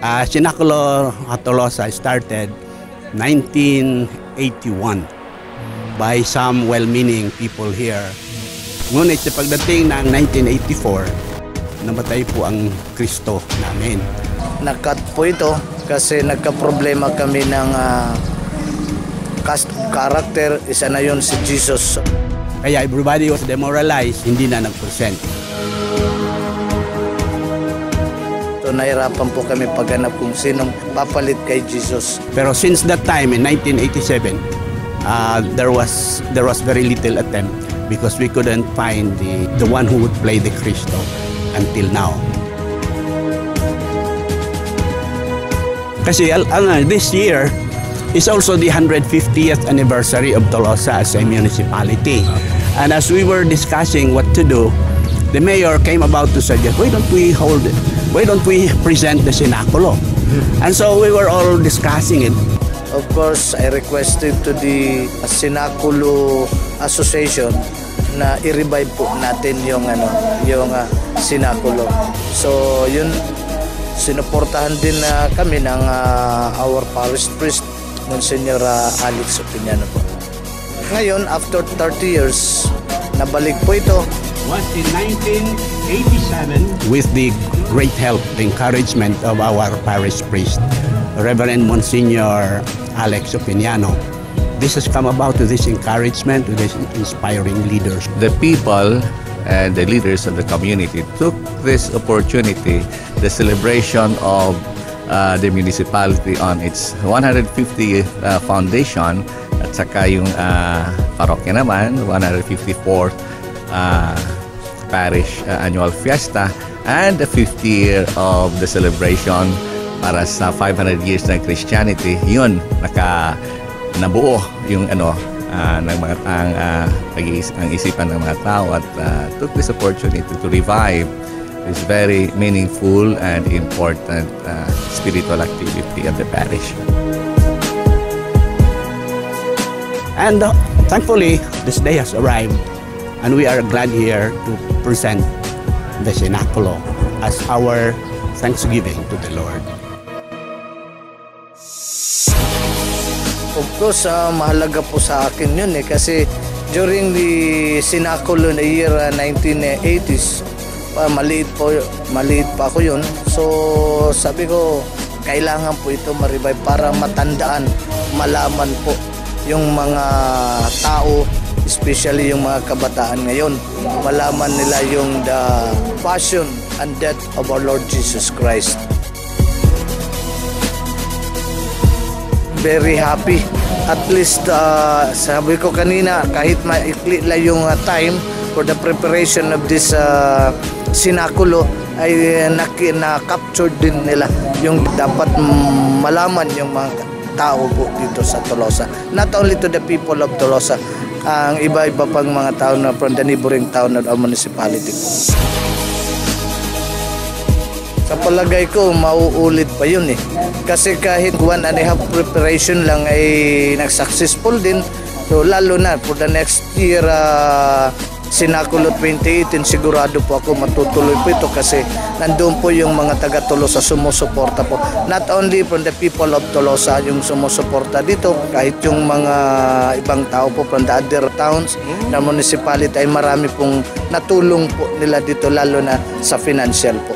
Sinaculo Tolosa started 1981 by some well-meaning people here. Ngunit sa pagdating ng 1984, namatay po ang Kristo namin. Nakat po ito kasi nagka-problema kami ng cast character, isa na yun si Jesus. Kaya everybody was demoralized, hindi na nag-present. So nahirapan po kami paghanap kung sinong papalit kay Jesus. Pero since that time in 1987, there was very little attempt because we couldn't find the one who would play the Cristo until now. Kasi this year is also the 150th anniversary of Tolosa as a municipality. And as we were discussing what to do, the mayor came about to suggest, why don't we present the Sinaculo? And so we were all discussing it. Of course, I requested to the Sinaculo Association na i-revive po natin yung Sinaculo. So yun, sinuportahan din kami ng our parish priest, Monsignor Alex Opiniano po. Ngayon, after 30 years, nabalik po ito. Was in 1987 with the great help, the encouragement of our parish priest, Reverend Monsignor Alex Opiniano. This has come about to this encouragement, to this inspiring leaders. The people and the leaders of the community took this opportunity, the celebration of the municipality on its 150th foundation, at saka yung parokya naman, 154th parish annual fiesta, and the 50th year of the celebration para sa 500 years ng Christianity. Yun, nabuo yung ng mga ang isipan ng mga tao at took this opportunity to revive this very meaningful and important spiritual activity of the parish. And thankfully, this day has arrived, and we are glad here to present the Sinaculo as our thanksgiving to the Lord. Of course, mahalaga po sa akin yun kasi during the Sinaculo in the year 1980s, maliit pa ako yun. So sabi ko, kailangan po ito ma-revive para matandaan, malaman po yung mga tao, especially yung mga kabataan ngayon, malaman nila yung the passion and death of our Lord Jesus Christ. Very happy. At least, sabi ko kanina, kahit maikli lang yung time for the preparation of this Sinaculo, ay na-capture din nila yung dapat malaman yung mga tao po dito sa Tolosa. Not only to the people of Tolosa, ang iba-iba pang mga tao na from the neighboring town of our municipality. Sa palagay ko, mauulit pa yun Kasi kahit 1.5 preparation lang ay nag-successful din. So lalo na for the next year, Sinaculo 2018, sigurado po ako matutuloy po ito kasi nandun po yung mga taga-Tolosa sumusuporta po. Not only from the people of Tolosa yung sumusuporta dito, kahit yung mga ibang tao po from the other towns na municipality ay marami pong natulong po nila dito lalo na sa financial po.